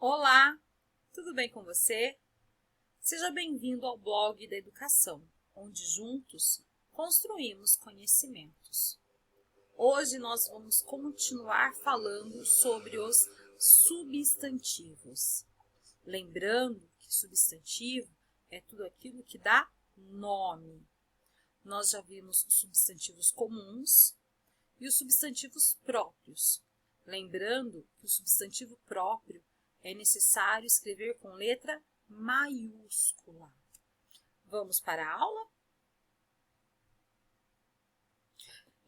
Olá, tudo bem com você? Seja bem-vindo ao blog da educação, onde juntos construímos conhecimentos. Hoje nós vamos continuar falando sobre os substantivos. Lembrando que substantivo é tudo aquilo que dá nome. Nós já vimos os substantivos comuns e os substantivos próprios. Lembrando que o substantivo próprio é necessário escrever com letra maiúscula. Vamos para a aula?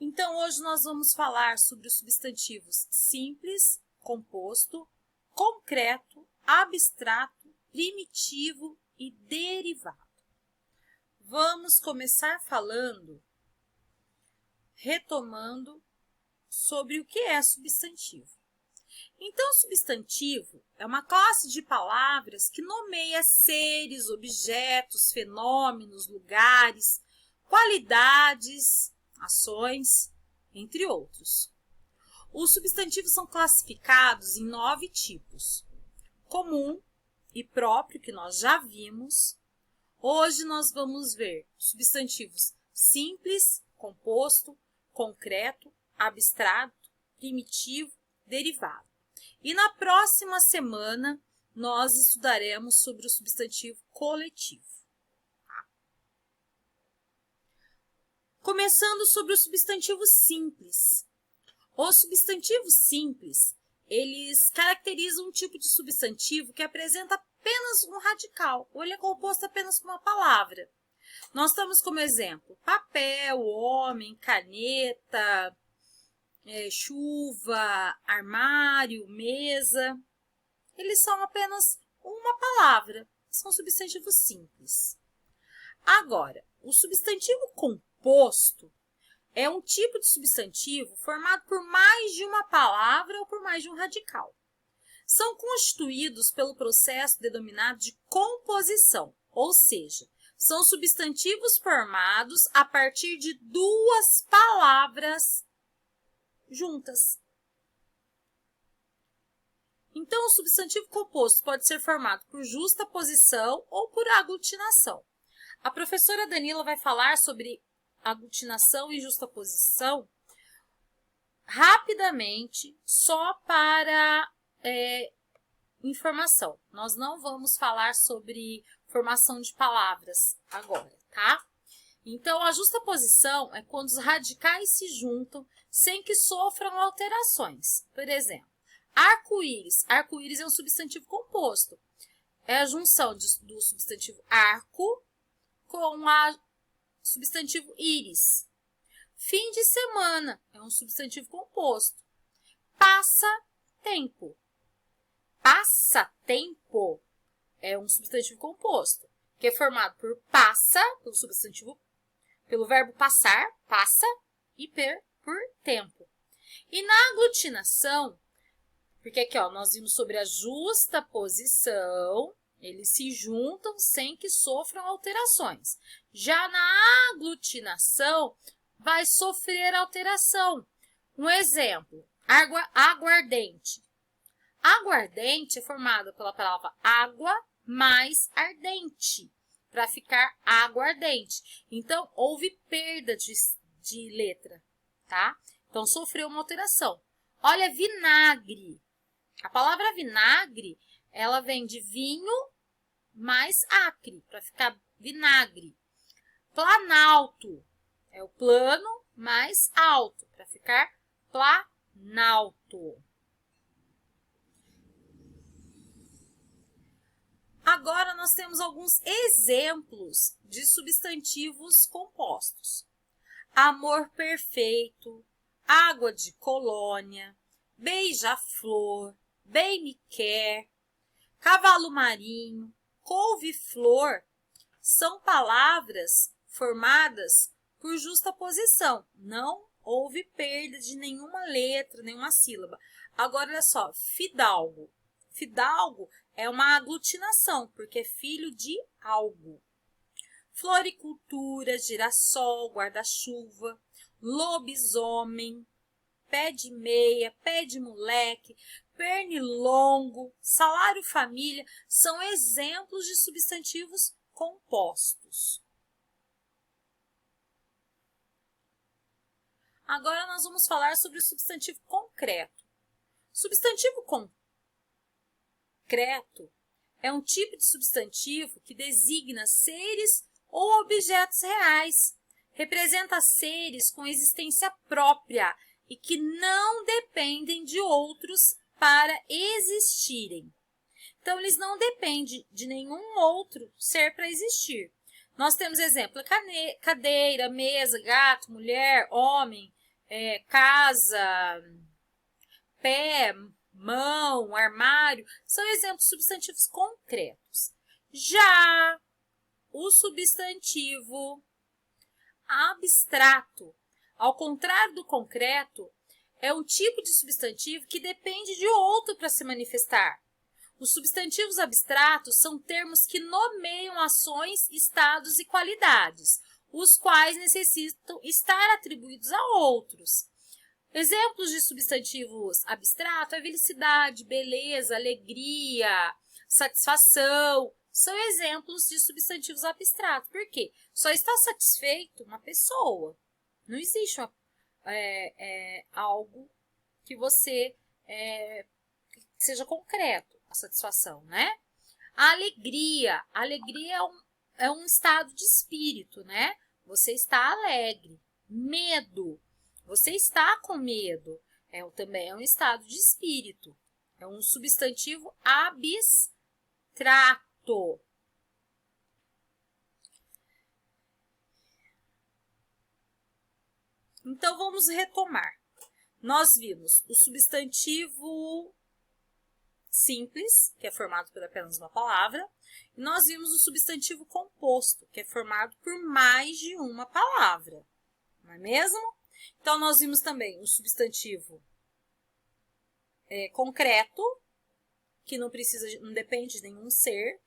Então, hoje nós vamos falar sobre os substantivos simples, composto, concreto, abstrato, primitivo e derivado. Vamos começar retomando sobre o que é substantivo. Então, substantivo é uma classe de palavras que nomeia seres, objetos, fenômenos, lugares, qualidades, ações, entre outros. Os substantivos são classificados em 9 tipos. Comum e próprio, que nós já vimos. Hoje nós vamos ver substantivos simples, composto, concreto, abstrato, primitivo, derivado. E na próxima semana, nós estudaremos sobre o substantivo coletivo. Tá? Começando sobre o substantivo simples. Os substantivos simples, eles caracterizam um tipo de substantivo que apresenta apenas um radical, ou ele é composto apenas por uma palavra. Nós temos como exemplo papel, homem, caneta, chuva, armário, mesa. Eles são apenas uma palavra, são substantivos simples. Agora, o substantivo composto é um tipo de substantivo formado por mais de uma palavra ou por mais de um radical. São constituídos pelo processo denominado de composição, ou seja, são substantivos formados a partir de duas palavras juntas. Então, o substantivo composto pode ser formado por justaposição ou por aglutinação. A professora Danila vai falar sobre aglutinação e justaposição rapidamente, só para informação. Nós não vamos falar sobre formação de palavras agora, tá? Então, a justaposição é quando os radicais se juntam sem que sofram alterações. Por exemplo, arco-íris. Arco-íris é um substantivo composto. É a junção do substantivo arco com o substantivo íris. Fim de semana é um substantivo composto. Passatempo. Passatempo é um substantivo composto, que é formado por passa, pelo substantivo, pelo verbo passar, passa, e por tempo. E na aglutinação, porque aqui nós vimos sobre a justaposição, eles se juntam sem que sofram alterações. Já na aglutinação, vai sofrer alteração. Um exemplo, aguardente. Aguardente é formado pela palavra água mais ardente, para ficar aguardente. Então, houve perda de letra, tá? Então, sofreu uma alteração. Olha, vinagre. A palavra vinagre, ela vem de vinho mais acre, para ficar vinagre. Planalto é o plano mais alto, para ficar planalto. Agora, nós temos alguns exemplos de substantivos compostos. Amor perfeito, água de colônia, beija-flor, bem-me-quer, cavalo marinho, couve-flor, são palavras formadas por justaposição. Não houve perda de nenhuma letra, nenhuma sílaba. Agora, olha só, fidalgo. Fidalgo é uma aglutinação, porque é filho de algo. Floricultura, girassol, guarda-chuva, lobisomem, pé de meia, pé de moleque. pernilongo, salário família, são exemplos de substantivos compostos. Agora nós vamos falar sobre o substantivo concreto. Substantivo concreto é um tipo de substantivo que designa seres ou objetos reais, representa seres com existência própria e que não dependem de outros para existirem. Então, eles não dependem de nenhum outro ser para existir. Nós temos exemplo, cadeira, mesa, gato, mulher, homem, casa, pé, mão, armário, são exemplos substantivos concretos. Já o substantivo abstrato, ao contrário do concreto, é um tipo de substantivo que depende de outro para se manifestar. Os substantivos abstratos são termos que nomeiam ações, estados e qualidades, os quais necessitam estar atribuídos a outros. Exemplos de substantivos abstratos é felicidade, beleza, alegria, satisfação. São exemplos de substantivos abstratos. Por quê? Só está satisfeito uma pessoa. Não existe algo que você que seja concreto, a satisfação, né? A alegria. A alegria é um estado de espírito, né? Você está alegre. Medo. Você está com medo. Também é um estado de espírito. É um substantivo abstrato. Então, vamos retomar. Nós vimos o substantivo simples, que é formado por apenas uma palavra, e nós vimos o substantivo composto, que é formado por mais de uma palavra. Não é mesmo? Então, nós vimos também o substantivo concreto, que não depende de nenhum ser,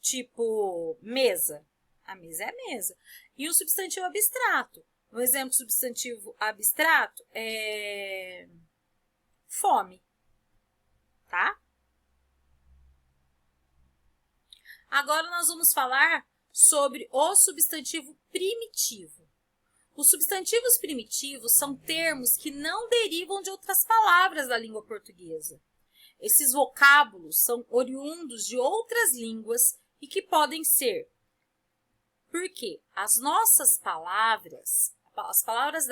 tipo mesa. A mesa é a mesa. E o substantivo abstrato. Um exemplo de substantivo abstrato é fome, tá? Agora nós vamos falar sobre o substantivo primitivo. Os substantivos primitivos são termos que não derivam de outras palavras da língua portuguesa. Esses vocábulos são oriundos de outras línguas e que podem ser. Porque as nossas palavras, as palavras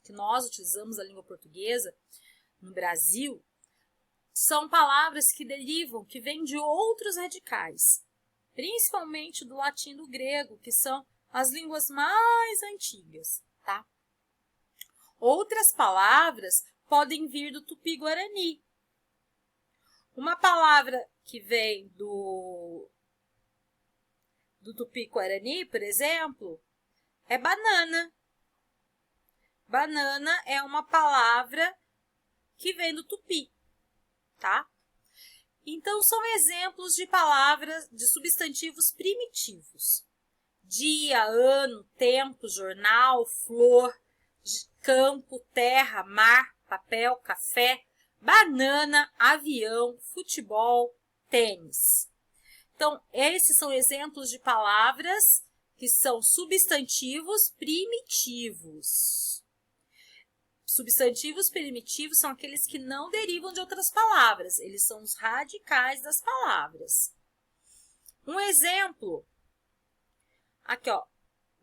que nós utilizamos na língua portuguesa no Brasil, são palavras que derivam, que vêm de outros radicais, principalmente do latim e do grego, que são as línguas mais antigas, tá? Outras palavras podem vir do tupi-guarani. Uma palavra que vem do tupi-guarani, por exemplo, é banana. Banana é uma palavra que vem do tupi, tá? Então, são exemplos de palavras, de substantivos primitivos. Dia, ano, tempo, jornal, flor, campo, terra, mar, papel, café, banana, avião, futebol, tênis. Então, esses são exemplos de palavras que são substantivos primitivos. Substantivos primitivos são aqueles que não derivam de outras palavras. Eles são os radicais das palavras. Um exemplo, aqui ó,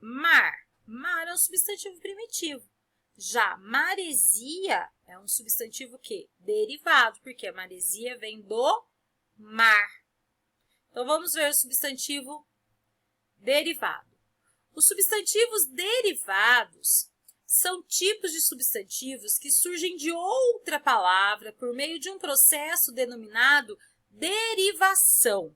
mar. Mar é um substantivo primitivo. Já maresia é um substantivo que? Derivado, porque a maresia vem do mar. Então, vamos ver o substantivo derivado. Os substantivos derivados são tipos de substantivos que surgem de outra palavra por meio de um processo denominado derivação.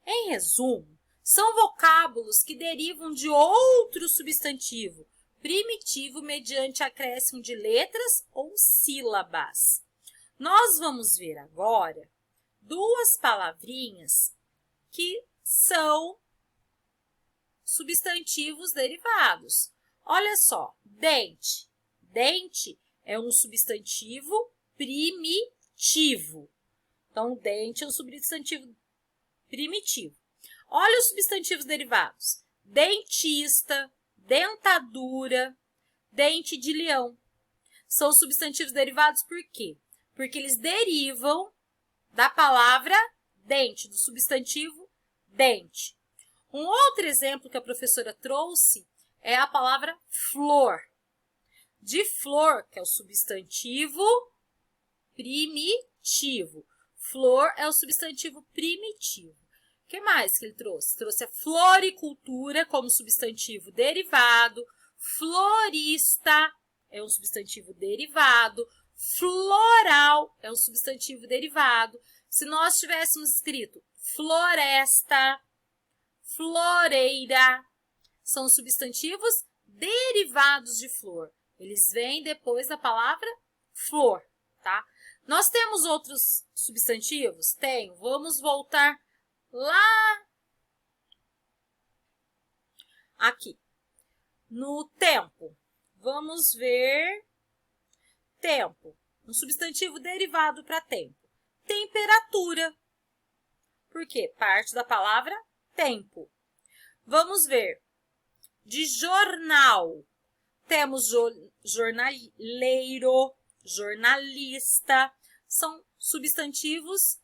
Em resumo, são vocábulos que derivam de outro substantivo primitivo mediante acréscimo de letras ou sílabas. Nós vamos ver agora duas palavrinhas que são substantivos derivados. Olha só, dente. Dente é um substantivo primitivo. Então, dente é um substantivo primitivo. Olha os substantivos derivados. Dentista, dentadura, dente de leão. São substantivos derivados por quê? Porque eles derivam da palavra dente, do substantivo dente. Um outro exemplo que a professora trouxe é a palavra flor. De flor, que é o substantivo primitivo. Flor é o substantivo primitivo. O que mais que ele trouxe? Trouxe a floricultura como substantivo derivado. Florista é um substantivo derivado. Floral é um substantivo derivado. Se nós tivéssemos escrito floresta, floreira, são substantivos derivados de flor. Eles vêm depois da palavra flor, tá? Nós temos outros substantivos? Tenho. Vamos voltar lá aqui. No tempo. Vamos ver tempo. Um substantivo derivado para tempo. Temperatura. Por quê? Parte da palavra tempo. Vamos ver. De jornal. Temos jornaleiro, jornalista. São substantivos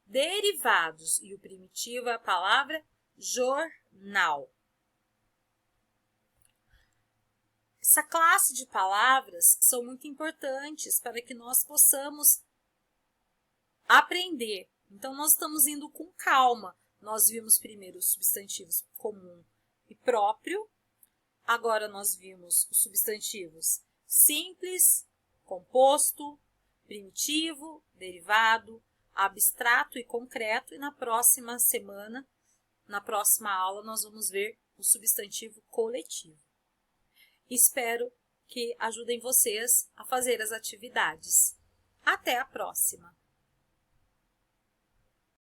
derivados. E o primitivo é a palavra jornal. Essa classe de palavras são muito importantes para que nós possamos aprender. Então, nós estamos indo com calma. Nós vimos primeiro os substantivos comum e próprio. Agora, nós vimos os substantivos simples, composto, primitivo, derivado, abstrato e concreto. E na próxima semana, na próxima aula, nós vamos ver o substantivo coletivo. Espero que ajudem vocês a fazer as atividades. Até a próxima!